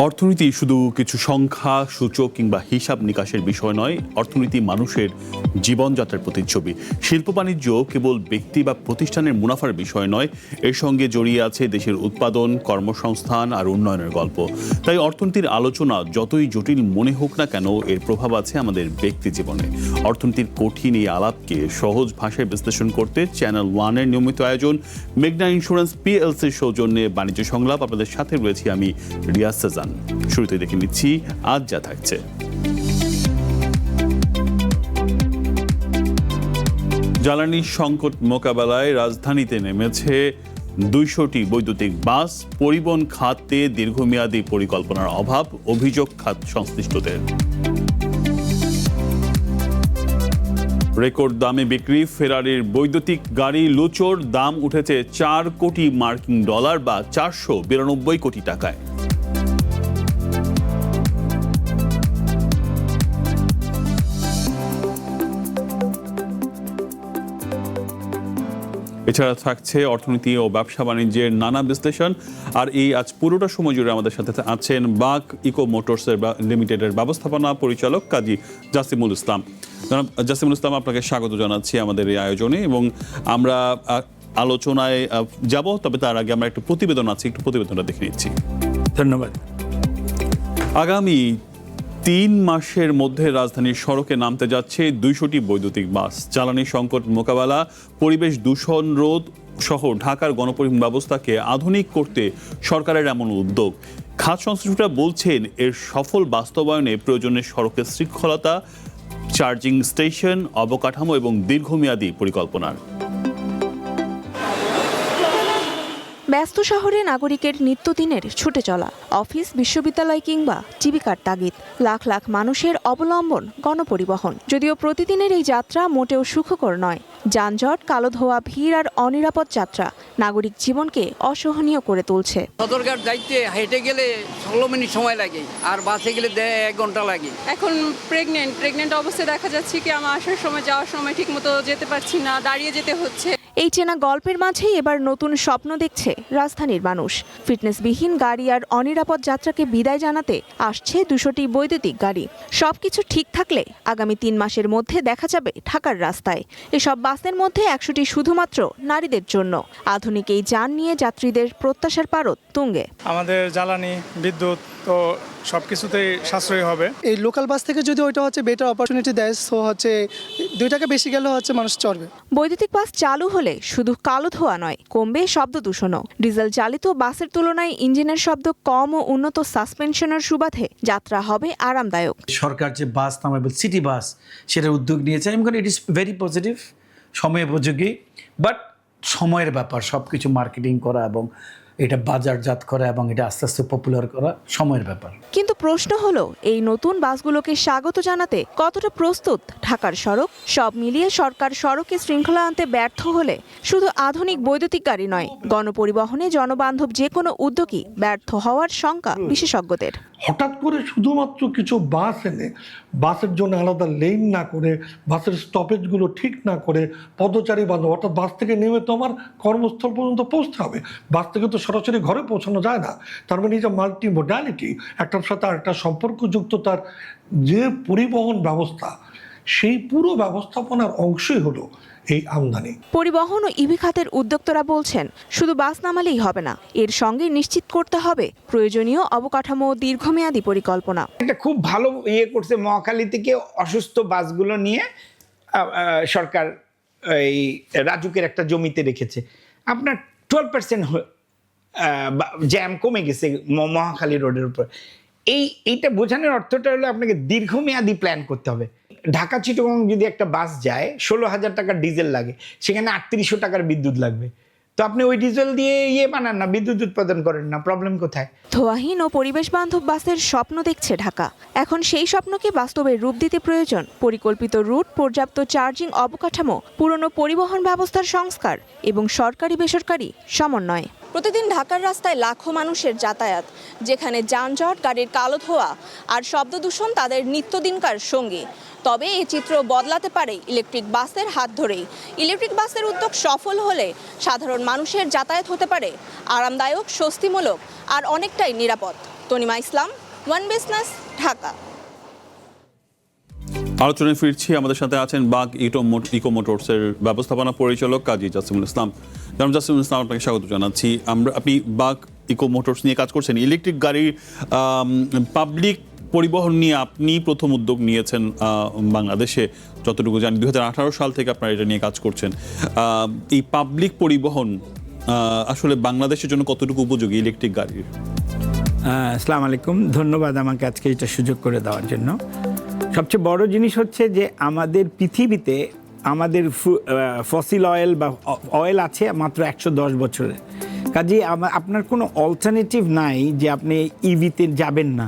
অর্থনীতি শুধু কিছু সংখ্যা সূচক কিংবা হিসাব নিকাশের বিষয় নয়, অর্থনীতি মানুষের জীবনযাত্রার প্রতিচ্ছবি। শিল্প বাণিজ্য কেবল ব্যক্তি বা প্রতিষ্ঠানের মুনাফার বিষয় নয়, এর সঙ্গে জড়িয়ে আছে দেশের উৎপাদন, কর্মসংস্থান আর উন্নয়নের গল্প। তাই অর্থনীতির আলোচনা যতই জটিল মনে হোক না কেন, এর প্রভাব আছে আমাদের ব্যক্তি জীবনে। অর্থনীতির কঠিন এই আলাপকে সহজ ভাষায় বিশ্লেষণ করতে চ্যানেল ওয়ানের নিয়মিত আয়োজন মেঘনা ইন্স্যুরেন্স পিএলসির সৌজন্যে বাণিজ্য সংলাপ। আপনাদের সাথে রয়েছি আমি রিয়াজ সেজান। শুরুতে দেখে নিচ্ছি আজ যা থাকছে। জ্বালানি সংকট মোকাবেলায় রাজধানীতে নেমেছে ২০০টি বৈদ্যুতিক বাস। পরিবহন খাতে দীর্ঘমেয়াদী পরিকল্পনার অভাব, অভিযোগ খাত সংশ্লিষ্টদের। রেকর্ড দামে বিক্রি ফেরারির বৈদ্যুতিক গাড়ি লুচোর দাম উঠেছে ৪ কোটি মার্কিন ডলার বা ৪৯২ কোটি টাকায়। এছাড়া থাকছে অর্থনীতি ও ব্যবসা বাণিজ্যের নানা বিশ্লেষণ। আর এই আজ পুরোটা সময় জুড়ে আমাদের সাথে আছেন বাক ইকো মোটরসের লিমিটেডের ব্যবস্থাপনা পরিচালক কাজী জাসিমুল ইসলাম। জাসিমুল ইসলাম, আপনাকে স্বাগত জানাচ্ছি আমাদের এই আয়োজনে এবং আমরা আলোচনায় যাব। তবে তার আগে আমরা একটু প্রতিবেদন আছে, একটু প্রতিবেদনটা দেখে নিচ্ছি। ধন্যবাদ। আগামী ৩ মাসের মধ্যে রাজধানীর সড়কে নামতে যাচ্ছে ২০০টি বৈদ্যুতিক বাস। জ্বালানি সংকট মোকাবেলা, পরিবেশ দূষণ রোধ সহ ঢাকার গণপরিবহন ব্যবস্থাকে আধুনিক করতে সরকারের এমন উদ্যোগ। খাত সংশ্লিষ্টরা বলছেন, এর সফল বাস্তবায়নে প্রয়োজনে সড়কের শৃঙ্খলতা, চার্জিং স্টেশন, অবকাঠামো এবং দীর্ঘমেয়াদী পরিকল্পনার। ব্যস্ত শহরে নাগরিকের নিত্যদিনের ছুটে চলা, অফিস, বিশ্ববিদ্যালয় কিংবা জীবিকার তাগিদ, লাখ লাখ মানুষের অবলম্বন গণপরিবহন। যদিও প্রতিদিনের এই যাত্রা মোটেও সুখকর নয়। যানজট, কালো ধোয়া, ভিড় আর অনিরাপদ যাত্রা নাগরিক জীবনকে অসহনীয় করে তুলছে। সদরঘাট যাইতে হেঁটে গেলে 16 মিনিট সময় লাগে, আর বাসে গেলে 1 ঘন্টা লাগে। এখন প্রেগনেন্ট অবস্থায় দেখা যাচ্ছে কি আমার আসার সময় যাওয়ার সময় ঠিক মতো যেতে পারছি না, দাঁড়িয়ে যেতে হচ্ছে। এই চেনা গল্পের মাঝেই এবার নতুন স্বপ্ন দেখছে রাজধানীর মানুষ। ফিটনেসবিহীন গাড়ি আর অনিরাপদ যাত্রাকে বিদায় জানাতে আসছে ২০০টি বৈদ্যুতিক গাড়ি। সবকিছু ঠিক থাকলে আগামী ৩ মাসের মধ্যে দেখা যাবে ঢাকার রাস্তায়। এসব বাসের মধ্যে ১০০টি শুধুমাত্র নারীদের জন্য। আধুনিক এই যান নিয়ে যাত্রীদের প্রত্যাশার পারদ তুঙ্গে। আমাদের জ্বালানি, বিদ্যুৎ তো সবকিছুতেই সাশ্রয়ী হবে। এই লোকাল বাস থেকে যদি ওইটা বেটার অপরচুনিটি দেয়, সো 2 টাকা বেশি গেলে মানুষ চড়বে। বৈদ্যুতিক বাস চালু হলে শুধু কালো ধোঁয়া নয়, কমবে শব্দ দূষণও। ডিজেল চালিত বাসের তুলনায় ইঞ্জিনের শব্দ কম ও উন্নত সাসপেনশনের সুবাদে যাত্রা হবে আরামদায়ক। সরকার যে বাস নামাবে সিটি বাস, সেটার উদ্যোগ নিয়েছে। আমি বলি ইট ইজ ভেরি পজিটিভ, সময়োপযোগী, বাট সময়ের ব্যাপার। সব কিছু মার্কেটিং করা এবং এটা বাজারজাত করা এবং এটা আস্তে আস্তে পপুলার করা সময়ের ব্যাপার। কিন্তু প্রশ্ন হলো, এই নতুন বাসগুলোকে স্বাগত জানাতে কতটা প্রস্তুত ঢাকার সড়ক? সব মিলিয়ে সরকার সড়কে শৃঙ্খলা আনতে ব্যর্থ হলে শুধু আধুনিক বৈদ্যুতিক গাড়ি নয়, গণপরিবহনে জনবান্ধব যে কোনো উদ্যোগই ব্যর্থ হওয়ার শঙ্কা বিশেষজ্ঞদের। হঠাৎ করে শুধুমাত্র কিছু বাস এনে বাসের জন্য আলাদা লেন না করে, বাসের স্টপেজগুলো ঠিক না করে, পদচারী বান্ধব, অর্থাৎ বাস থেকে নেমে তো আমার কর্মস্থল পর্যন্ত পৌঁছতে হবে, বাস থেকে তো সরাসরি ঘরে পৌঁছানো যায় না। তার মানে এই যে মাল্টি মোডালিটি, একটার সাথে আরেকটা সম্পর্কযুক্ত তার যে পরিবহন ব্যবস্থা, সেই পুরো ব্যবস্থাপনার অংশই হলো এই আমদানি। পরিবহন ও ইভি খাতের উদ্যোক্তারা বলছেন, শুধু বাস নামালেই হবে না, এর সঙ্গে নিশ্চিত করতে হবে প্রয়োজনীয় অবকাঠামো ও দীর্ঘমেয়াদী পরিকল্পনা। এটা খুব ভালো করছে, মহাখালী থেকে অসুস্থ বাসগুলো নিয়ে সরকার এই রাজুকের একটা জমিতে রেখেছে। আপনার 12% জ্যাম কমে গেছে মহাখালী রোডের উপর। এইটা বোঝানোর অর্থটা হলো আপনাকে দীর্ঘমেয়াদী প্ল্যান করতে হবে। ঢাকা চিটাগং যদি একটা বাস যায়, 16,000 টাকার ডিজেল লাগে, সেখানে 3800 টাকার বিদ্যুৎ লাগবে। তো আপনি ওই ডিজেল দিয়ে বানান না, বিদ্যুৎ উৎপাদন করেন না, প্রবলেম কোথায়? ধোঁয়াহীন ও পরিবেশ বান্ধব বাসের স্বপ্ন দেখছে ঢাকা। এখন সেই স্বপ্নকে বাস্তবে রূপ দিতে প্রয়োজন পরিকল্পিত রুট, পর্যাপ্ত চার্জিং অবকাঠামো, পুরনো পরিবহন ব্যবস্থার সংস্কার এবং সরকারি বেসরকারি সমন্বয়। প্রতিদিন ঢাকার রাস্তায় লাখো মানুষের যাতায়াত, যেখানে যানজট, গাড়ির কালো ধোঁয়া আর শব্দ দূষণ তাদের নিত্যদিনকার সঙ্গী। তবে এই চিত্র বদলাতে পারে ইলেকট্রিক বাসের হাত ধরেই। ইলেকট্রিক বাসের উদ্যোগ সফল হলে সাধারণ মানুষের যাতায়াত হতে পারে আরামদায়ক, স্বস্তিমূলক আর অনেকটাই নিরাপদ। তনিমা ইসলাম, ওয়ান বিজনেস, ঢাকা। আলোচনায় ফিরছি। আমাদের সাথে আছেন বাগ ইকো মোটরসের ব্যবস্থাপনা পরিচালক কাজী জাসিমুল ইসলাম। জনাব জাসিমুল ইসলাম, আপনাকে স্বাগত জানাচ্ছি। আপনি বাগ ইকো মোটরস নিয়ে কাজ করছেন। ইলেকট্রিক গাড়ির পাবলিক পরিবহন নিয়ে আপনি প্রথম উদ্যোগ নিয়েছেন বাংলাদেশে, যতটুকু জানি 2018 সাল থেকে আপনারা এটা নিয়ে কাজ করছেন। এই পাবলিক পরিবহন আসলে বাংলাদেশের জন্য কতটুকু উপযোগী ইলেকট্রিক গাড়ির? আসসালামু আলাইকুম, ধন্যবাদ আমাকে আজকে এটা সুযোগ করে দেওয়ার জন্য। সবচেয়ে বড় জিনিস হচ্ছে যে আমাদের পৃথিবীতে আমাদের ফসিল অয়েল বা অয়েল আছে মাত্র 110 বছরের। কাজেই আপনার কোনো অল্টারনেটিভ নাই যে আপনি ইভিতে যাবেন না,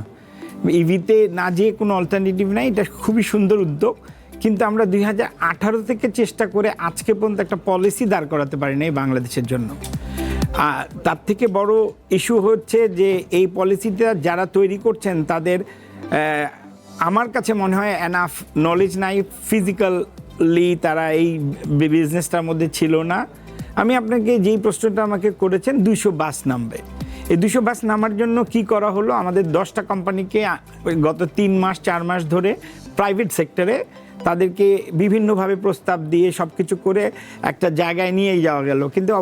ইভিতে না যেয়ে কোনো অল্টারনেটিভ নাই। এটা খুবই সুন্দর উদ্যোগ, কিন্তু আমরা 2018 থেকে চেষ্টা করে আজকে পর্যন্ত একটা পলিসি দাঁড় করাতে পারি নাই বাংলাদেশের জন্য। তার থেকে বড় ইস্যু হচ্ছে যে এই পলিসিটা যারা তৈরি করছেন তাদের আমার কাছে মনে হয় এনাফ নলেজ নাই, ফিজিক্যালি তারা এই বিজনেসটার মধ্যে ছিল না। আমি আপনাকে যেই প্রশ্নটা আমাকে করেছেন, 200 বাস নামবে। এই 200 বাস নামার জন্য কি করা হলো, আমাদের 10টা কোম্পানিকে গত 3-4 মাস ধরে প্রাইভেট সেক্টরে তাদেরকে বিভিন্নভাবে প্রস্তাব দিয়ে সব কিছু করে একটা জায়গায় নিয়ে যাওয়া গেল। কিন্তু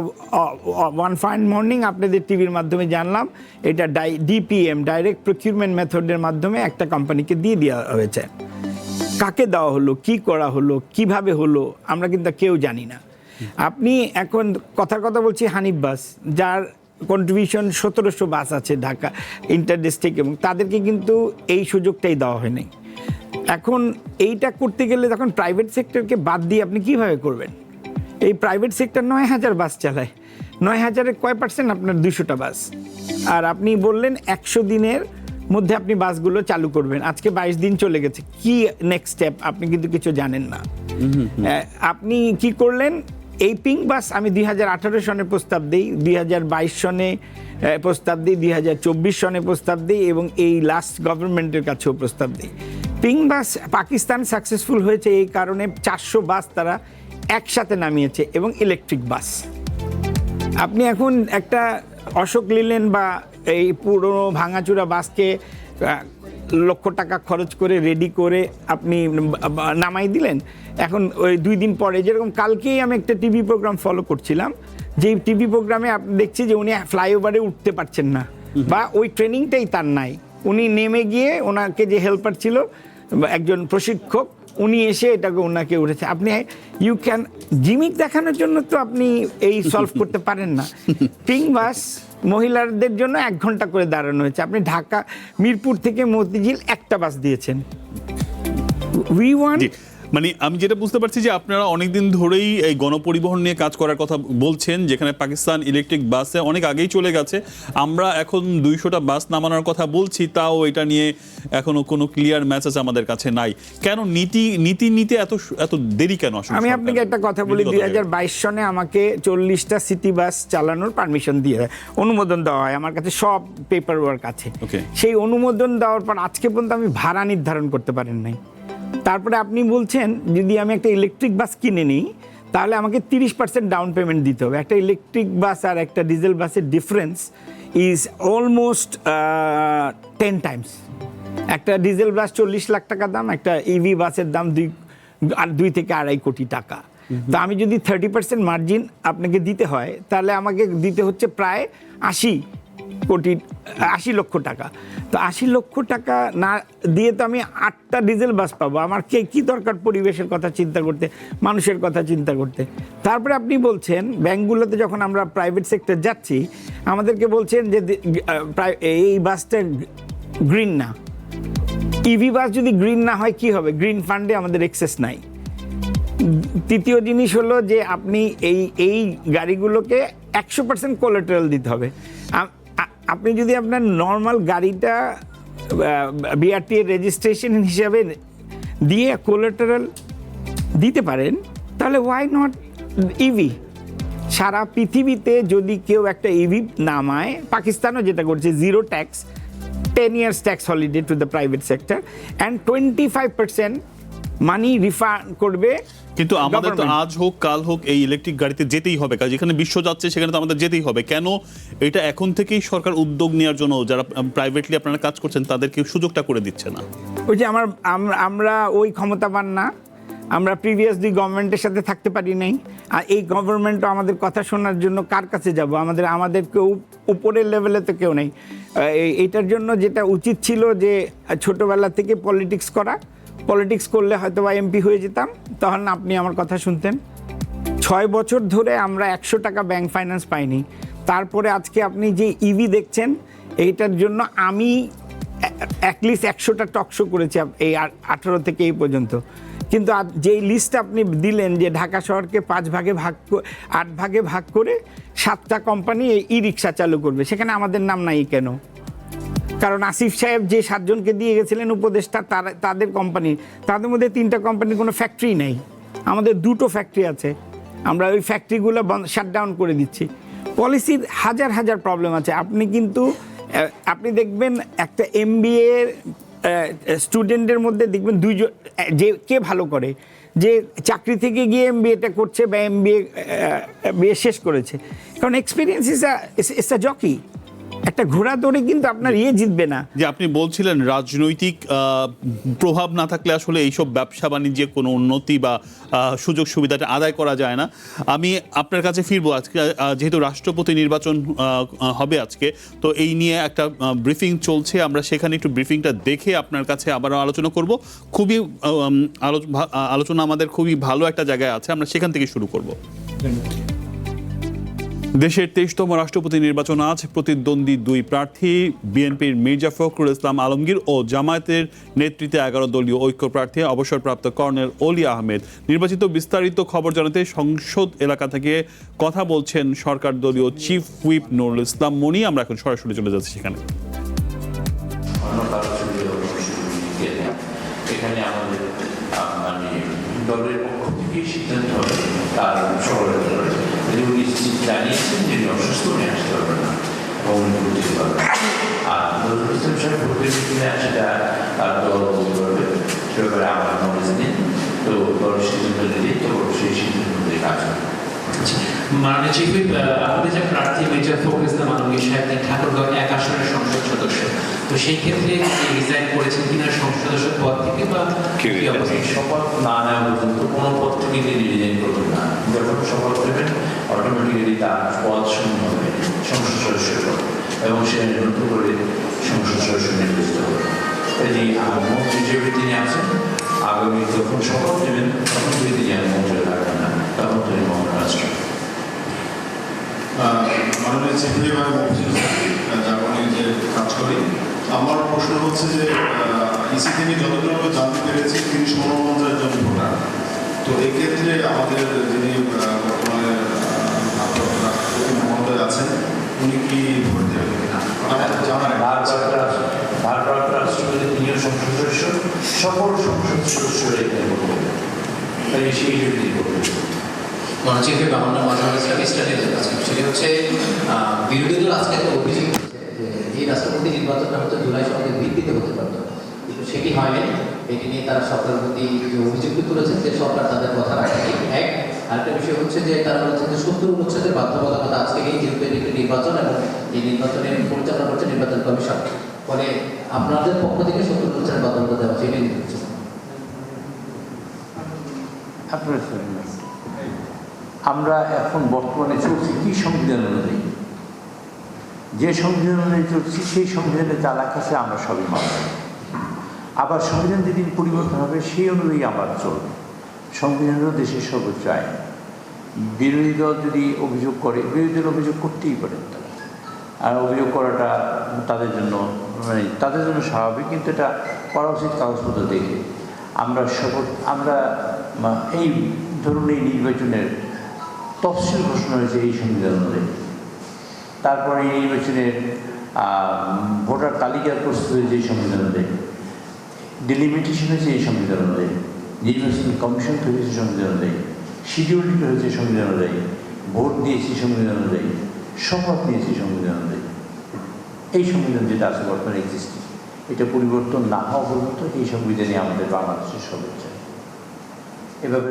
ওয়ান ফাইন মর্নিং আপনাদের টিভির মাধ্যমে জানলাম এটা ডিপিএম, ডাইরেক্ট প্রকিউরমেন্ট মেথডের মাধ্যমে একটা কোম্পানিকে দিয়ে দেওয়া হয়েছে। কাকে দেওয়া হলো, কি করা হলো, কিভাবে হলো, আমরা কিন্তু কেউ জানি না। আপনি এখন কথার কথা বলছি হানিফ বাস, যার কন্ট্রিবিউশন 1700 বাস আছে ঢাকা ইন্টারডিস্ট্রিক্ট, এবং তাদেরকে কিন্তু এই সুযোগটাই দেওয়া হয়নি। এখন এইটা করতে গেলে তখন প্রাইভেট সেক্টরকে বাদ দিয়ে আপনি কিভাবে করবেন? এই প্রাইভেট সেক্টর 9000 বাস চালায়, 9000-এর কয় পার্সেন্ট আপনার 200টা বাস? আর আপনি বললেন 100 দিনের মধ্যে আপনি বাসগুলো চালু করবেন, আজকে 22 দিন চলে গেছে। কি নেক্সট স্টেপ আপনি কিন্তু কিছু জানেন না। আপনি কি করলেন? এই পিঙ্ক বাস আমি 2018 সনে প্রস্তাব দিই, 2022 সনে প্রস্তাব দিই, 2024 সনে প্রস্তাব দিই, এবং এই লাস্ট গভর্নমেন্টের কাছেও প্রস্তাব দিই। পিঙ্ক বাস পাকিস্তান সাকসেসফুল হয়েছে এই কারণে 400 বাস তারা একসাথে নামিয়েছে, এবং ইলেকট্রিক বাস। আপনি এখন একটা অশোক লিলেন বা এই পুরনো ভাঙাচুরা বাসকে লক্ষ টাকা খরচ করে রেডি করে আপনি নামাই দিলেন। এখন ওই 2 দিন পরে, যেরকম কালকেই আমি একটা টিভি প্রোগ্রাম ফলো করছিলাম, যেই টিভি প্রোগ্রামে আপনি দেখছি যে উনি ফ্লাইওভারে উঠতে পারছেন না, বা ওই ট্রেনিংটাই তার নাই। উনি নেমে গিয়ে ওনাকে যে হেল্পার ছিল, একজন প্রশিক্ষক, উনি এসে এটাকে ওনাকে উঠেছে। আপনি ইউ ক্যান জিমিক দেখানোর জন্য তো আপনি এই সলভ করতে পারেন না। পিঙ্ক বাস মহিলাদের জন্য 1 ঘন্টা করে দাঁড়ানো হয়েছে। আপনি ঢাকা মিরপুর থেকে মতিঝিল একটা বাস দিয়েছেন। উই ওয়ান্ট, মানে আমি যেটা বুঝতে পারছি যে আপনারা অনেকদিন ধরেই এই গণপরিবহন নিয়ে কাজ করার কথা বলছেন, যেখানে পাকিস্তান ইলেকট্রিক বাসে অনেক আগেই চলে গেছে। আমরা এখন 200টা বাস নামানোর কথা বলছি, তাও এটা নিয়ে এখনো কোনো ক্লিয়ার মেসেজ আমাদের কাছে নাই। কেন নীতি নিতে এত দেরি কেন? আমি আপনাকে একটা কথা বলি, 2022 সনে আমাকে 40টা সিটি বাস চালানোর পারমিশন দিয়ে অনুমোদন দেওয়া হয়। আমার কাছে সব পেপার ওয়ার্ক আছে। সেই অনুমোদন দেওয়ার পর আজকে পর্যন্ত আমি ভাড়া নির্ধারণ করতে পারেন নাই। তারপরে আপনি বলছেন যদি আমি একটা ইলেকট্রিক বাস কিনে নিই তাহলে আমাকে 30% ডাউন পেমেন্ট দিতে হবে। একটা ইলেকট্রিক বাস আর একটা ডিজেল বাসের ডিফারেন্স ইজ অলমোস্ট 10 টাইমস। একটা ডিজেল বাস 40 লাখ টাকা দাম, একটা ইভি বাসের দাম 2 থেকে 2.5 কোটি টাকা। তো আমি যদি 30% মার্জিন আপনাকে দিতে হয়, তাহলে আমাকে দিতে হচ্ছে প্রায় 80 লক্ষ টাকা। তো 80 লক্ষ টাকা না দিয়ে তো আমি 8টা ডিজেল বাস পাবো। আমার কি দরকার পরিবেশের কথা চিন্তা করতে, মানুষের কথা চিন্তা করতে? তারপরে আপনি বলছেন ব্যাংকগুলোতে যখন আমরা প্রাইভেট সেক্টর যাচ্ছি, আমাদেরকে বলছেন যে এই বাসটা গ্রিন না। ইভি বাস যদি গ্রিন না হয় কি হবে? গ্রিন ফান্ডে আমাদের এক্সেস নাই। তৃতীয় জিনিস হলো যে আপনি এই গাড়িগুলোকে 100% কোলাটেরাল দিতে হবে। আপনি যদি আপনার নর্মাল গাড়িটা বিআরটি এর রেজিস্ট্রেশন হিসাবে দিয়ে কোলাটেরাল দিতে পারেন, তাহলে ওয়াই নট ইভি? সারা পৃথিবীতে যদি কেউ একটা ইভি নামায়, পাকিস্তানও যেটা করছে, 0 tax, 10 years tax holiday to the private sector, and 25% money refund করবে। কিন্তু আমাদের তো government। আজ হোক কাল হোক এই ইলেকট্রিক গাড়িতে যেতেই হবে, কারণ যেখানে বিশ্ব যাচ্ছে সেখানে তো আমাদের যেতেই হবে। কেন এটা এখন থেকেই সরকার উদ্যোগ নেওয়ার জন্য যারা প্রাইভেটলি আপনারা কাজ করছেন তাদেরকে সুযোগটা করে দিচ্ছে না? ওই যে আমরা ওই ক্ষমতাবান না, আমরা প্রিভিয়াসলি গভর্নমেন্টের সাথে থাকতে পারি নাই, আর এই গভর্নমেন্টও আমাদের কথা শোনার জন্য কার কাছে যাব? আমাদের কেউ উপরের লেভেলে তো কেউ নেই। এইটার জন্য যেটা উচিত ছিল যে ছোটোবেলা থেকে পলিটিক্স করলে হয়তো বা এমপি হয়ে যেতাম, তখন আপনি আমার কথা শুনতেন। 6 বছর ধরে আমরা 100 টাকা ব্যাংক ফাইন্যান্স পাইনি। তারপরে আজকে আপনি যে ইভি দেখছেন, এইটার জন্য আমি অ্যাটলিস্ট 100টা টকশো করেছি এই 18 থেকে এই পর্যন্ত। কিন্তু যেই লিস্ট আপনি দিলেন যে ঢাকা শহরকে 8 ভাগে ভাগ করে 7টা কোম্পানি ই রিক্সা চালু করবে, সেখানে আমাদের নাম নাই কেন? কারণ আসিফ সাহেব যে 7 জনকে দিয়ে গেছিলেন উপদেষ্টা, তাদের কোম্পানি, তাদের মধ্যে 3টা কোম্পানির কোনো ফ্যাক্টরি নেই। আমাদের 2টো ফ্যাক্টরি আছে, আমরা ওই ফ্যাক্টরিগুলো শাটডাউন করে দিচ্ছি। পলিসির হাজার প্রবলেম আছে। আপনি দেখবেন একটা MBA স্টুডেন্টের মধ্যে দেখবেন 2 জন, যে কে ভালো করে, যে চাকরি থেকে গিয়ে MBAটা করছে বা MBA শেষ করেছে। কারণ এক্সপিরিয়েন্স ইজ আ জকি। একটা ঘোড়া দৌড়ে কিন্তু আপনার জিতবে না। যে আপনি বলছিলেন রাজনৈতিক প্রভাব না থাকলে আসলে এইসব ব্যবসা বাণিজ্যে কোনো উন্নতি বা সুযোগ সুবিধাটা আদায় করা যায় না। আমি আপনার কাছে ফিরবো আজকে, যেহেতু রাষ্ট্রপতি নির্বাচন হবে আজকে, তো এই নিয়ে একটা ব্রিফিং চলছে, আমরা সেখানে একটু ব্রিফিংটা দেখে আপনার কাছে আবারও আলোচনা করব। খুবই আলোচনা আমাদের খুবই ভালো একটা জায়গায় আছে, আমরা সেখান থেকে শুরু করব। দেশের 23তম রাষ্ট্রপতি নির্বাচন আজ। প্রতিদ্বন্দ্বী 2 প্রার্থী, বিএনপির মির্জা ফখরুল ইসলাম আলমগীর ও জামায়াতের নেতৃত্বে 11 দলীয় ঐক্য প্রার্থী অবসরপ্রাপ্ত কর্নেল অলি আহমেদ। নির্বাচিত বিস্তারিত খবর জানাতে সংসদ এলাকা থেকে কথা বলছেন সরকার দলীয় চিফ হুইপ নুরুল ইসলাম মনি। আমরা এখন সরাসরি চলে যাচ্ছি সেখানে। এখানে আমাদের দলের পক্ষ থেকে সিদ্ধান্ত হবে তার উনি জানিয়েছেন যে অসুস্থ নিয়ে আসতে পারবে না এবং উনি বুঝতে পারবেন। আর নজরুল ইসলাম সাহেব ভোটের কিনা সেটা তার দল বলতে পারবে, সে ব্যাপারে আমার নলেজ নেই। তো দল সিদ্ধান্ত নিলে তো সেই সিদ্ধান্ত নিয়ে কাজ হবে। মাননীয় চিফ হুইপ, আমাদের যে প্রার্থী মির্জা ফখরুল ইসলাম আলমগীর সাহেব ঠাকুরগাঁও 1 আসনের সংসদ সদস্য, তো সেই ক্ষেত্রে রিজাইন করেছেন কিনা সংসদ সদস্য পদ থেকে, বা শপথ না নেওয়া পর্যন্ত কোনো পদ থেকে তিনি রিজাইন করবেন না। যখন শপথ নেবেন অটোমেটিক্যালি তার পদ শূন্য হবে, সংসদ সদস্যের পদ, এবং সে নতুন করে সংসদ সদস্য নির্বাচিত হবে। তিনি মন্ত্রী হিসেবে তিনি আছেন। আগামী যখন শপথ নেবেন তখন যদি তিনি আর মন্ত্রী থাকবেন না, তখন তিনি মহারাষ্ট্র। মাননীয় চিফ হুইপ আমি যে কাজ করি, আমার প্রশ্ন হচ্ছে যে ইসি থেকে যতটুকু জানতে পেরেছি তিনি 1650 জন ভোটার। তো এক্ষেত্রে আমাদের যিনি বর্তমানে মহোদয় আছেন, উনি কি ভোট দেবেন কিনা? ভারপ্রাপ্ত রাষ্ট্রপতি তিনিও সংসদ সদস্য, সকল সংসদ সদস্যরা এখানে ভোট দেবেন, তাই সেই হিসেবে ভোট দেবেন। মনোচিফে বাংলা সেটা হচ্ছে বিরোধী দল আজকে একটা অভিযোগ যে এই রাষ্ট্রপতি নির্বাচনটা হচ্ছে জুলাই সনদের ভিত্তিতে হতে পারত, কিন্তু সেটি হয়নি। এটি নিয়ে তারা সরকারের প্রতি যে অভিযোগটি তুলেছেন যে সরকার তাদের কথা রাখেনি। এক আরেকটা বিষয় হচ্ছে যে তারা বলছেন যে 70 অনুচ্ছেদের বাধ্যবাধকতা আজকে এই যেহেতু একটি নির্বাচন এবং এই নির্বাচনের পরিচালনা করছে নির্বাচন কমিশন, ফলে আপনাদের পক্ষ থেকে 70 অনুচ্ছেদের বাধ্যবাধকতা দেওয়া সেটাই নিচ্ছে। আমরা এখন বর্তমানে চলছি কি সংবিধান অনুযায়ী, যে সংবিধান অনুযায়ী চলছি সেই সংবিধানে যা লেখা আছে আমরা সবই মানব। আবার সংবিধান যেদিন পরিবর্তন হবে সেই অনুযায়ী আমরা চলব। সংবিধানও দেশের সর্বোচ্চ আইন। বিরোধী দল যদি অভিযোগ করে, বিরোধী দল অভিযোগ করতেই পারে, আর অভিযোগ করাটা তাদের জন্য স্বাভাবিক, কিন্তু এটা করা উচিত কাগজপত্র দেখে। আমরা এই ধরুন এই নির্বাচনের তফসিল ঘোষণা হয়েছে এই সংবিধান অনুযায়ী, তারপরে এই নির্বাচনের ভোটার তালিকার প্রস্তুত হয়েছে এই সংবিধান অনুযায়ী, ডিলিমিটেশন হয়েছে এই সংবিধান অনুযায়ী, নির্বাচন কমিশন তৈরি হয়েছে সংবিধান অনুযায়ী, শিডিউল হয়েছে সংবিধান অনুযায়ী, ভোট দিয়েছি সংবিধান অনুযায়ী, শপথ নিয়েছি সংবিধান অনুযায়ী। এই সংবিধান যেটা আছে বর্তমানে এক্সিস্টিং, এটা পরিবর্তন না হওয়া পর্যন্ত এই সংবিধানই আমাদের বাংলাদেশের সর্বোচ্চ। এভাবে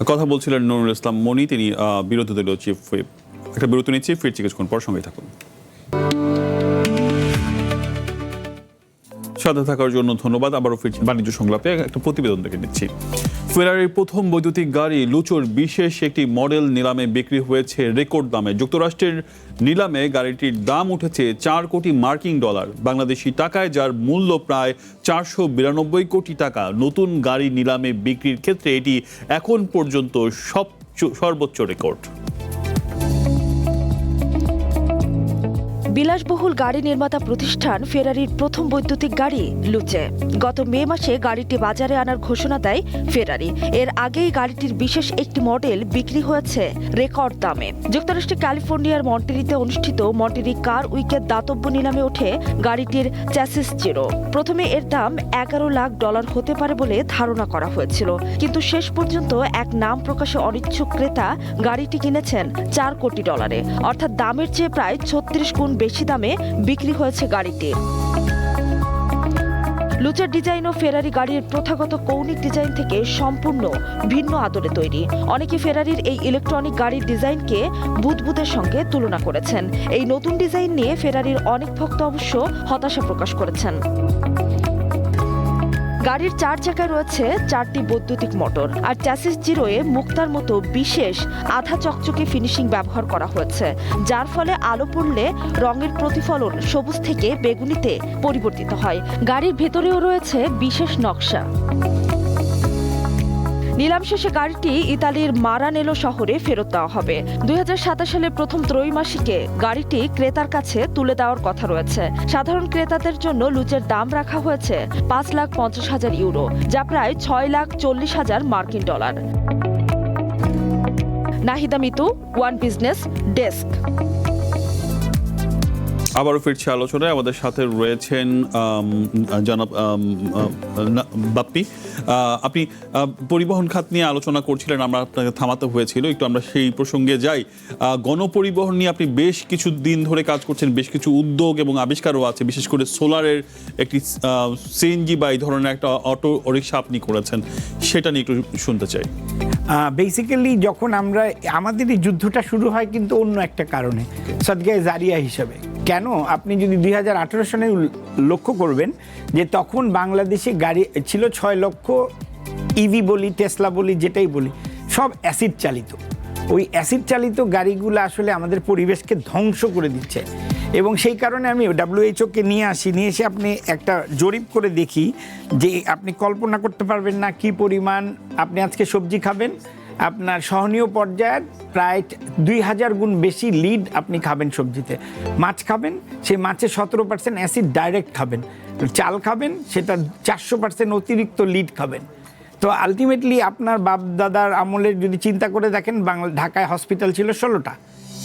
কথা বলছিলেন নুরুল ইসলাম মনি, তিনি বিরোধী দলীয় চিফ হুইপ। একটা বিরতি নিচ্ছি, ফিরছি কিছুক্ষণ পর, সঙ্গেই থাকুন। সাথে থাকার জন্য ধন্যবাদ। আবারও ফিরছি বাণিজ্য সংলাপে, একটা প্রতিবেদন দেখে নিচ্ছি। ফেরারির প্রথম বৈদ্যুতিক গাড়ি লুচোর বিশেষ একটি মডেল নিলামে বিক্রি হয়েছে রেকর্ড দামে। যুক্তরাষ্ট্রের নিলামে গাড়িটির দাম উঠেছে 4 কোটি মার্কিন ডলার, বাংলাদেশি টাকায় যার মূল্য প্রায় 492 কোটি টাকা। নতুন গাড়ি নিলামে বিক্রির ক্ষেত্রে এটি এখন পর্যন্ত সর্বোচ্চ রেকর্ড। বিলাসবহুল গাড়ি নির্মাতা প্রতিষ্ঠান ফেরারির প্রথম বৈদ্যুতিক গাড়ি লুচে গত মে মাসে গাড়িটি বাজারে আনার ঘোষণা দেয় ফেরারি। এর আগেই গাড়িটির বিশেষ একটি মডেল বিক্রি হয়েছে রেকর্ড দামে। যুক্তরাষ্ট্রের ক্যালিফোর্নিয়ার মন্টেরিতে অনুষ্ঠিত মন্টেরি কার উইকের দাতব্য নিলামে ওঠে গাড়িটির চ্যাসিস জিরো। প্রথমে এর দাম $11 লাখ হতে পারে বলে ধারণা করা হয়েছিল, কিন্তু শেষ পর্যন্ত এক নাম প্রকাশে অনিচ্ছুক ক্রেতা গাড়িটি কিনেছেন $4 কোটি, অর্থাৎ দামের চেয়ে প্রায় 36 গুণ বেশি দামে বিক্রি হয়েছে গাড়িটি। লুচার ডিজাইন ও ফেরারি গাড়ির প্রথাগত কৌণিক ডিজাইন থেকে সম্পূর্ণ ভিন্ন আদলে তৈরি। অনেকে ফেরারির এই ইলেকট্রনিক গাড়ির ডিজাইনকে বুদবুদের সঙ্গে তুলনা করেছেন। এই নতুন ডিজাইন নিয়ে ফেরারির অনেক ভক্ত অবশ্য হতাশা প্রকাশ করেছেন। গাড়ির 4 চাকায় রয়েছে 4টি বৈদ্যুতিক মোটর, আর চ্যাসিস জিরোয়ে মুক্তার মতো বিশেষ আধা চকচকে ফিনিশিং ব্যবহার করা হয়েছে, যার ফলে আলো পড়লে রঙের প্রতিফলন সবুজ থেকে বেগুনিতে পরিবর্তিত হয়। গাড়ির ভেতরেও রয়েছে বিশেষ নকশা। নিলাম শেষে গাড়িটি ইতালির মারানেলো শহরে ফেরত দেওয়া হবে। 2027 সালের প্রথম ত্রৈমাসিকে গাড়িটি ক্রেতার কাছে তুলে দেওয়ার কথা রয়েছে। সাধারণ ক্রেতাদের জন্য লুচের দাম রাখা হয়েছে €5,50,000, যা প্রায় $6,40,000 মার্কিন dollar. Nahida Mitu, one business desk. আবারও ফিরছি আলোচনায়, আমাদের সাথে রয়েছেন জনাব বাপ্পি। আপনি পরিবহন খাত নিয়ে আলোচনা করছিলেন, আমরা আপনাকে থামাতে হয়েছিল, একটু আমরা সেই প্রসঙ্গে যাই। গণপরিবহন নিয়ে আপনি বেশ কিছু দিন ধরে কাজ করছেন, বেশ কিছু উদ্যোগ এবং আবিষ্কারও আছে, বিশেষ করে সোলারের একটি সিএনজি বা এই ধরনের একটা অটো রিক্সা আপনি করেছেন, সেটা নিয়ে একটু শুনতে চাই। বেসিক্যালি যখন আমাদের এই যুদ্ধটা শুরু হয় কিন্তু অন্য একটা কারণে, সদগায়ে জারিয়া হিসাবে। কেন? আপনি যদি 2018 সালে লক্ষ্য করবেন যে তখন বাংলাদেশে গাড়ি ছিল 6 লক্ষ ইভি বলি, টেসলা বলি, যেটাই বলি, সব অ্যাসিড চালিত। ওই অ্যাসিড চালিত গাড়িগুলো আসলে আমাদের পরিবেশকে ধ্বংস করে দিচ্ছে, এবং সেই কারণে আমি WHO-কে নিয়ে এসে আপনি একটা জরিপ করে দেখি যে আপনি কল্পনা করতে পারবেন না কি পরিমাণ আপনি আজকে সবজি খাবেন, আপনার সহনীয় পর্যায়ের প্রায় 2000 গুণ বেশি লিড আপনি খাবেন সবজিতে। মাছ খাবেন, সেই মাছে 17% অ্যাসিড ডাইরেক্ট খাবেন। চাল খাবেন, সেটা 400% অতিরিক্ত লিড খাবেন। তো আলটিমেটলি আপনার বাপ দাদার আমলের যদি চিন্তা করে দেখেন, ঢাকায় হসপিটাল ছিল 16টা,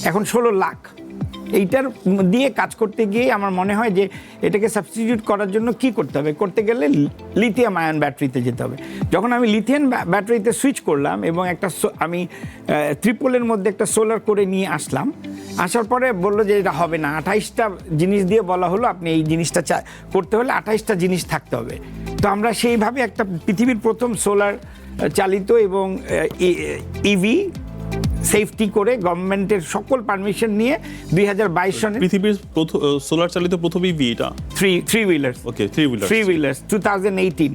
এখন 16 লাখ। এইটার দিয়ে কাজ করতে গিয়ে আমার মনে হয় যে এটাকে সাবস্টিটিউট করার জন্য কি করতে হবে, করতে গেলে লিথিয়াম আয়ন ব্যাটারিতে যেতে হবে। যখন আমি লিথিয়াম ব্যাটারিতে সুইচ করলাম এবং আমি ত্রিপলের মধ্যে একটা সোলার করে নিয়ে আসলাম, আসার পরে বললো যে এটা হবে না, 28টা জিনিস দিয়ে বলা হলো আপনি এই জিনিসটা করতে হলে 28টা জিনিস থাকতে হবে। তো আমরা সেইভাবে একটা পৃথিবীর প্রথম সোলার চালিত এবং ইভি সেফটি করে গভর্নমেন্টের সকল পারমিশন নিয়ে 2022 সনে পৃথিবীর সোলার চালিত প্রথম ইভি এটা থ্রি হুইলার 2018।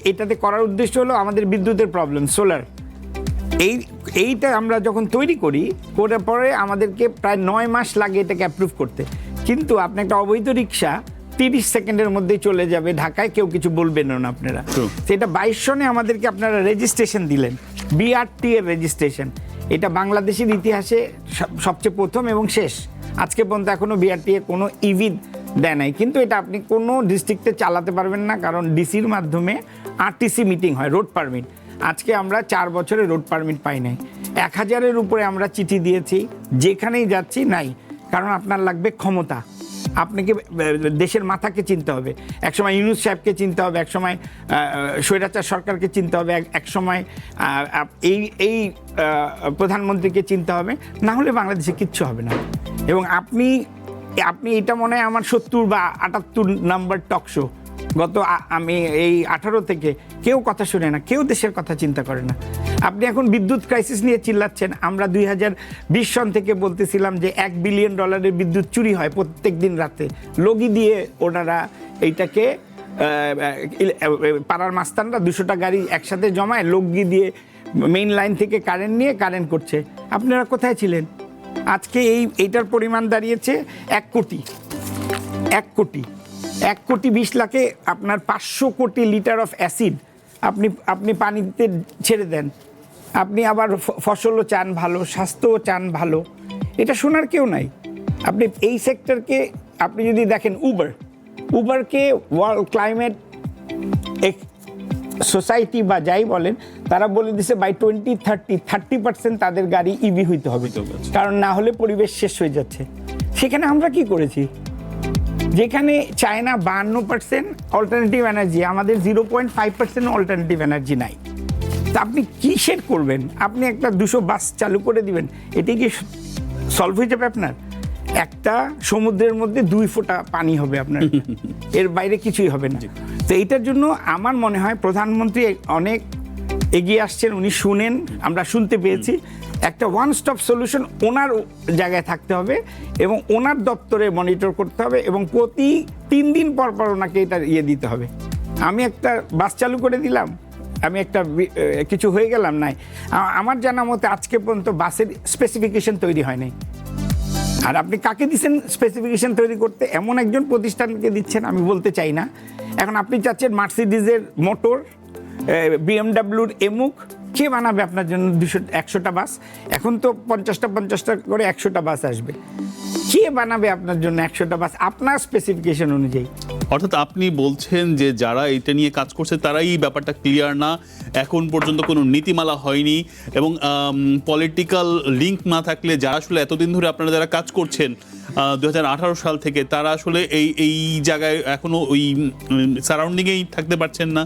এটাতে করার উদ্দেশ্য হলো আমাদের বিদ্যুতের প্রবলেম, সোলার। এইটা আমরা যখন তৈরি করার পরে আমাদেরকে প্রায় 9 মাস লাগে এটাকে অ্যাপ্রুভ করতে, কিন্তু আপনি একটা অবৈধ রিক্সা 30 সেকেন্ডের মধ্যেই চলে যাবে ঢাকায়, কেউ কিছু বলবেন না আপনারা। সেটা 22 সনে আমাদেরকে আপনারা রেজিস্ট্রেশন দিলেন, BRT এর রেজিস্ট্রেশন। এটা বাংলাদেশের ইতিহাসে সবচেয়ে প্রথম এবং শেষ। আজকে পর্যন্ত এখনো BRT এ কোনো ইভি দেয় নাই, কিন্তু এটা আপনি কোনো ডিস্ট্রিক্টে চালাতে পারবেন না, কারণ ডিসির মাধ্যমে RTC মিটিং হয়, রোড পারমিট। আজকে আমরা 4 বছরে রোড পারমিট পাই নাই। 1000-এর উপরে আমরা চিঠি দিয়েছি, যেখানেই যাচ্ছি নাই, কারণ আপনার লাগবে ক্ষমতা। আপনাকে দেশের মাথাকে চিনতে হবে, একসময় ইউনূস সাহেবকে চিনতে হবে, একসময় স্বৈরাচার সরকারকে চিনতে হবে, একসময় এই প্রধানমন্ত্রীকে চিনতে হবে, না হলে বাংলাদেশে কিচ্ছু হবে না। এবং আপনি এটা মনে হয় আমার 70 বা 78 নাম্বার টক শো আমি এই 18 থেকে কেউ কথা শুনে না, কেউ দেশের কথা চিন্তা করে না। আপনি এখন বিদ্যুৎ ক্রাইসিস নিয়ে চিল্লাচ্ছেন, আমরা 2020 সন থেকে বলতেছিলাম যে $1 বিলিয়ন বিদ্যুৎ চুরি হয় প্রত্যেক দিন রাতে। লগি দিয়ে ওনারা এইটাকে পাড়ার মাস্তানরা 200টা গাড়ি একসাথে জমায় লগি দিয়ে মেইন লাইন থেকে কারেন্ট নিয়ে কারেন্ট করছে। আপনারা কোথায় ছিলেন? আজকে এইটার পরিমাণ দাঁড়িয়েছে 1 কোটি 20 লাখে আপনার 500 কোটি লিটার অফ অ্যাসিড আপনি পানিতে ছেড়ে দেন। আপনি আবার ফসলও চান ভালো, স্বাস্থ্যও চান ভালো, এটা শোনার কেউ নাই। আপনি এই সেক্টরকে আপনি যদি দেখেন, উবারকে ওয়ার্ল্ড ক্লাইমেট সোসাইটি বা যাই বলেন, তারা বলে দিছে বাই 2030 তাদের গাড়ি ইভি হইতে হবে, কারণ না হলে পরিবেশ শেষ হয়ে যাচ্ছে। সেখানে আমরা কি করেছি? যেখানে চায়না 52% অল্টারনেটিভ এনার্জি, আমাদের 0.5% অল্টারনেটিভ এনার্জি নাই। তা আপনি কিসের করবেন? আপনি একটা 200 বাস চালু করে দিবেন, এটি কি সলভ হয়ে যাবে আপনার? একটা সমুদ্রের মধ্যে 2 ফোঁটা পানি হবে আপনার, এর বাইরে কিছুই হবে না। তো এইটার জন্য আমার মনে হয় প্রধানমন্ত্রী অনেক এগিয়ে আসছেন, উনি শুনেন, আমরা শুনতে পেয়েছি। একটা ওয়ান স্টপ সলিউশন ওনার জায়গায় থাকতে হবে এবং ওনার দপ্তরে মনিটর করতে হবে এবং প্রতি 3 দিন পর ওনাকে এটা দিতে হবে। আমি একটা বাস চালু করে দিলাম, আমি একটা কিছু হয়ে গেলাম নাই। আমার জানা মতে আজকে পর্যন্ত বাসের স্পেসিফিকেশন তৈরি হয় নাই। আর আপনি কাকে দিচ্ছেন স্পেসিফিকেশন তৈরি করতে? এমন একজন প্রতিষ্ঠানকে দিচ্ছেন, আমি বলতে চাই না। এখন আপনি চাচ্ছেন মার্সিডিজের মোটর, বিএমডাব্লিউর এমুক, কে বানাবে আপনার জন্য 100টা বাস? এখন তো 50টা করে 100টা বাস আসবে। কে বানাবে আপনার জন্য 100টা বাস আপনার স্পেসিফিকেশন অনুযায়ী? অর্থাৎ আপনি বলছেন যে যারা এটা নিয়ে কাজ করছে তারাই ব্যাপারটা ক্লিয়ার না, এখন পর্যন্ত কোনো নীতিমালা হয়নি এবং পলিটিক্যাল লিঙ্ক না থাকলে যারা আসলে এতদিন ধরে আপনারা যারা কাজ করছেন 2018 সাল থেকে, তারা আসলে এই জায়গায় এখনো ওই সারাউন্ডিংয়েই থাকতে পারছেন না।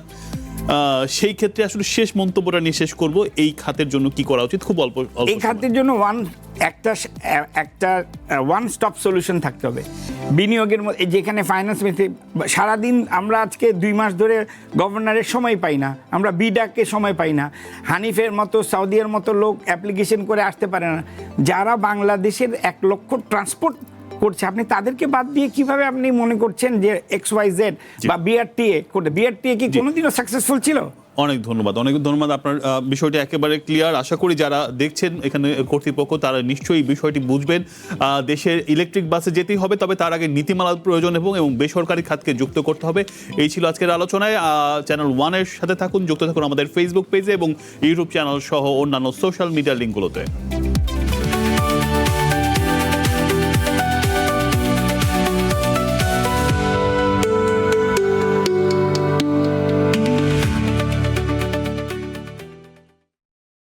সেই ক্ষেত্রে আসলে শেষ মন্তব্যটা নিয়ে শেষ করব, এই খাতের জন্য কি করা উচিত? খুব অল্প এই খাতের জন্য একটা ওয়ান স্টপ সলিউশন থাকতে হবে। বিনিয়োগের মধ্যে যেখানে ফাইন্যান্স সারাদিন আমরা আজকে 2 মাস ধরে গভর্নরের সময় পাই না, আমরা বিডাকে সময় পাই না, হানিফের মতো সৌদির মতো লোক অ্যাপ্লিকেশন করে আসতে পারে না। যারা বাংলাদেশের 1 লক্ষ ট্রান্সপোর্ট করছে, আপনি তাদেরকে বাদ দিয়ে কিভাবে আপনি মনে করছেন যে XYZ বা বিআরটিএ করতে? বিআরটিএ কি কোনোদিনও সাকসেসফুল ছিল? অনেক ধন্যবাদ আপনার বিষয়টি একেবারে ক্লিয়ার। আশা করি যারা দেখছেন এখানে কর্তৃপক্ষ তারা নিশ্চয়ই বিষয়টি বুঝবেন। দেশের ইলেকট্রিক বাসে যেতেই হবে, তবে তার আগে নীতিমালার প্রয়োজন এবং বেসরকারি খাতকে যুক্ত করতে হবে। এই ছিল আজকের আলোচনায়। চ্যানেল 1-এর সাথে থাকুন, যুক্ত থাকুন আমাদের ফেসবুক পেজে এবং ইউটিউব চ্যানেল সহ অন্যান্য সোশ্যাল মিডিয়া লিঙ্কগুলোতে।